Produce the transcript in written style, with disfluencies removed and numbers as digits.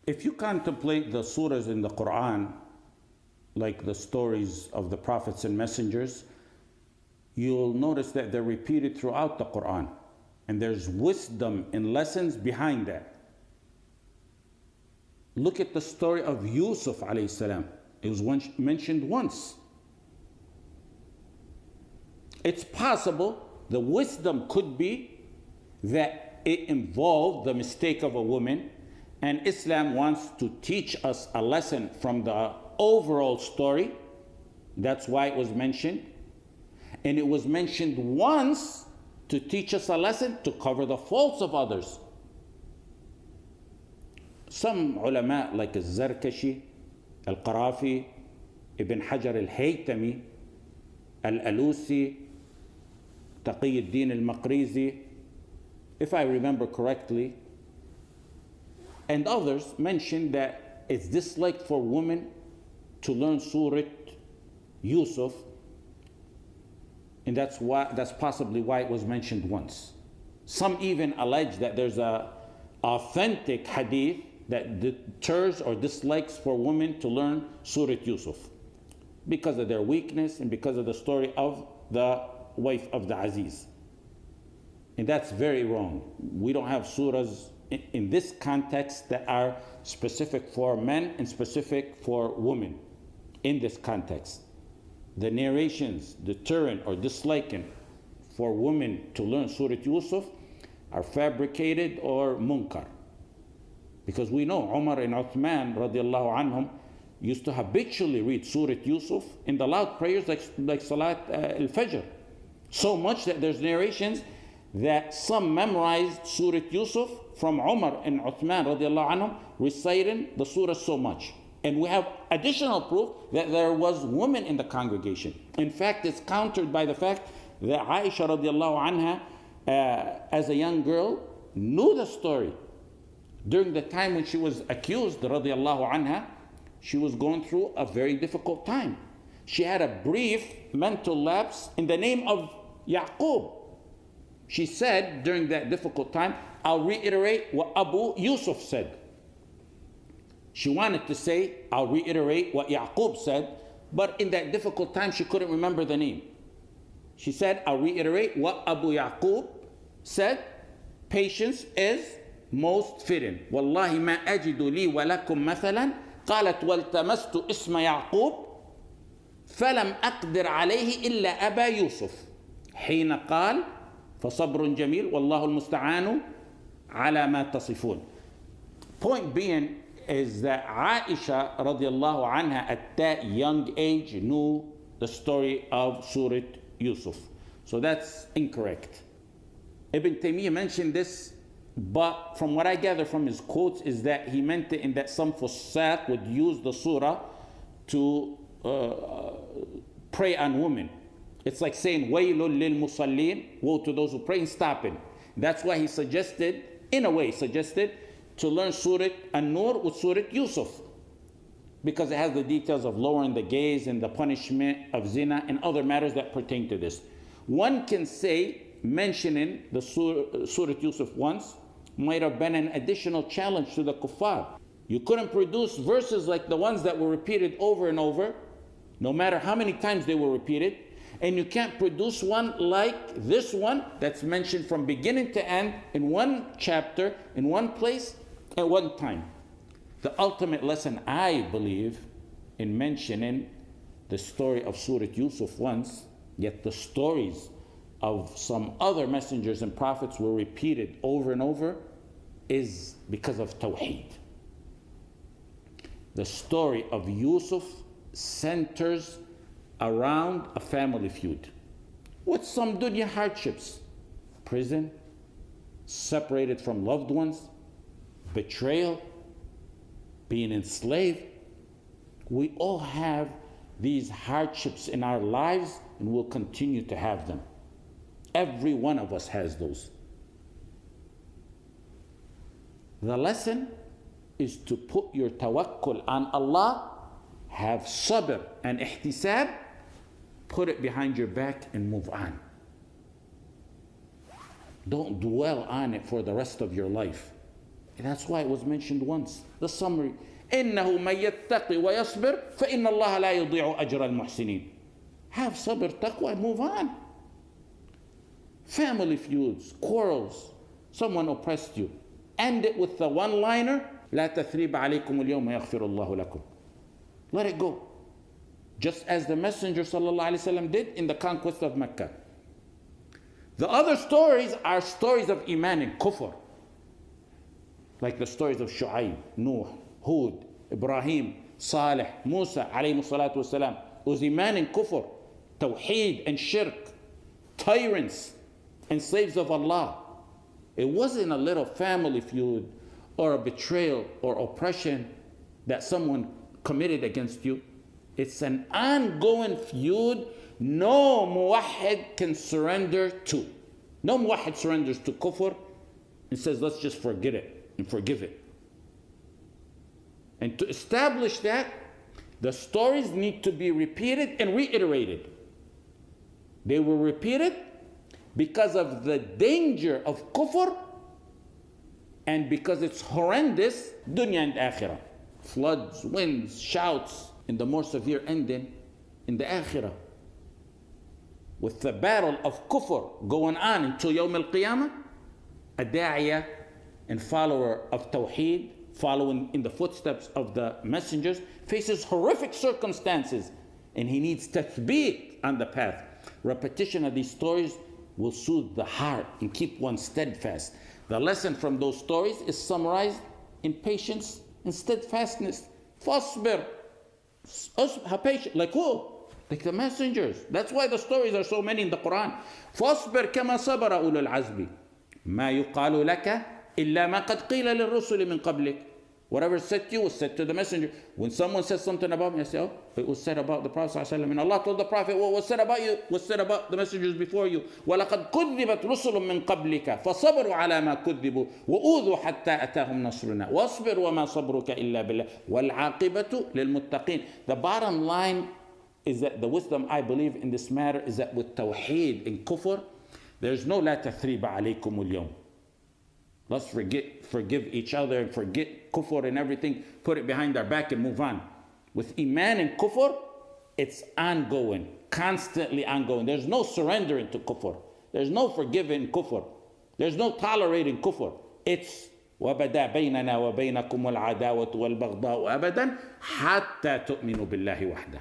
If you contemplate the surahs in the Quran, like the stories of the prophets and messengers, you'll notice that they're repeated throughout the Quran. And there's wisdom and lessons behind that. Look at the story of Yusuf alayhi salam. It was mentioned once. It's possible the wisdom could be that it involved the mistake of a woman, and Islam wants to teach us a lesson from the overall story. That's why it was mentioned. And it was mentioned once to teach us a lesson to cover the faults of others. Some ulama like al-Zarkashi, al-Qarafi, Ibn Hajar al-Haytami, al-Alusi, Taqiyuddin al-Maqrizi, if I remember correctly, and others mentioned that it's disliked for women to learn Surah Yusuf, and that's possibly why it was mentioned once. Some even allege that there's a authentic hadith that deters or dislikes for women to learn Surah Yusuf because of their weakness and because of the story of the wife of the Aziz. And that's very wrong. We don't have surahs in this context that are specific for men and specific for women in this context. The narrations deterring or disliking for women to learn Surah Yusuf are fabricated or munkar. Because we know Umar and Uthman radiallahu anhum used to habitually read Surah Yusuf in the loud prayers like Salat al-Fajr. So much that there's narrations that some memorized Surah Yusuf from Umar and Uthman radiallahu anhum reciting the surah so much. And we have additional proof that there was women in the congregation. In fact, it's countered by the fact that Aisha radiallahu anha, as a young girl, knew the story. During the time when she was accused, radiallahu anha, she was going through a very difficult time. She had a brief mental lapse in the name of Yaqub. She said during that difficult time, I'll reiterate what Abu Yusuf said. She wanted to say, I'll reiterate what Yaqub said, but in that difficult time, she couldn't remember the name. She said, I'll reiterate what Abu Yaqub said, patience is most fitting. Wallahi ma ajidu li wa lakum mathalan, qalat waltamastu isma Yaqub, falam aqdir alayhi illa Aba Yusuf. حين قال فصبر جميل والله المستعان على ما تصفون. Point being is that Aisha radiallahu anha at that young age knew the story of Surah Yusuf. So that's incorrect. Ibn Taymiyyah mentioned this, but from what I gather from his quotes is that he meant it in that some fusaq would use the surah to prey on women. It's like saying, Waylul lil musallin, woe to those who pray, and stopping. That's why he suggested, in a way, to learn Surah An-Nur with Surah Yusuf, because it has the details of lowering the gaze and the punishment of zina and other matters that pertain to this. One can say mentioning the Surah Yusuf once might have been an additional challenge to the kuffar. You couldn't produce verses like the ones that were repeated over and over, no matter how many times they were repeated. And you can't produce one like this one that's mentioned from beginning to end in one chapter, in one place, at one time. The ultimate lesson, I believe, in mentioning the story of Surah Yusuf once, yet the stories of some other messengers and prophets were repeated over and over, is because of Teuhīdit. The story of Yusuf centers around a family feud with some dunya hardships, prison, separated from loved ones, betrayal, being enslaved. We all have these hardships in our lives and will continue to have them. Every one of us has those. The lesson is to put your tawakkul on Allah, have sabr and ihtisab, put it behind your back and move on. Don't dwell on it for the rest of your life. And that's why it was mentioned once. The summary. إِنَّهُ مَن يَتَّقِ وَيَصْبِرْ فَإِنَّ اللَّهَ لَا يُضِيعُ أَجْرَ الْمُحْسِنِينَ. Have sabr, taqwa, and move on. Family feuds, quarrels, someone oppressed you. End it with the one-liner, لَا تَثْرِيبَ عَلَيْكُمُ الْيَوْمَ يَغْفِرُ اللَّهُ لَكُمْ. Let it go. Just as the Messenger ﷺ did in the conquest of Mecca. The other stories are stories of Iman and Kufr. Like the stories of Shu'ayb, Nuh, Hud, Ibrahim, Salih, Musa alayhi salatu wasalam. It was Iman and Kufr, Teuhīdit and Shirk, tyrants and slaves of Allah. It wasn't a little family feud or a betrayal or oppression that someone committed against you. It's an ongoing feud no muwahhid can surrender to. No muwahhid surrenders to kufr and says, let's just forget it and forgive it. And to establish that, the stories need to be repeated and reiterated. They were repeated because of the danger of kufr and because it's horrendous, dunya and akhirah. Floods, winds, shouts, and the more severe ending in the akhirah. With the battle of kufr going on until Yawm al-Qiyamah, a da'iyah and follower of Tawheed, following in the footsteps of the messengers, faces horrific circumstances and he needs tathbeet on the path. Repetition of these stories will soothe the heart and keep one steadfast. The lesson from those stories is summarized in patience and steadfastness. Fasbir, have patience. Like who? Like the messengers. That's why the stories are so many in the Quran. فاصبر كما صبر أولو العزم ما يقال لك إلا ما قد قيل للرسل من قبلك. Whatever is said to you was said to the messenger. When someone says something about me, I say, oh, it was said about the Prophet ﷺ. And Allah told the Prophet, what was said about you was said about the messengers before you. وَلَقَدْ كُذِّبَتْ رُسُلٌ مِّن قَبْلِكَ فَصَبَرُوا عَلَى مَا كُذِّبُوا وَأُوذُوا حَتَّى أَتَاهُمْ نَصْرُنَا وَاصْبِرْ وَمَا صَبْرُكَ إِلَّا بِاللَّهِ وَالْعَاقِبَةُ لِلْمُتَّقِينَ. The bottom line is that the wisdom I believe in this matter is that with Tawheed and Kufr, there's no لَا تَثْرِيبَ عَلَيْكُمُ الْيَوْمِ. Let's forgive each other and forget kufr and everything, put it behind our back and move on. With Iman and Kufr, it's ongoing, constantly ongoing. There's no surrendering to Kufr. There's no forgiving Kufr. There's no tolerating Kufr. It's وَبَدَا بَيْنَنَا وَبَيْنَكُمُ الْعَدَاوَةُ وَالْبَغْضَاءُ أَبَدًا حَتَّى تُؤْمِنُوا بِاللَّهِ وَحْدَهُ.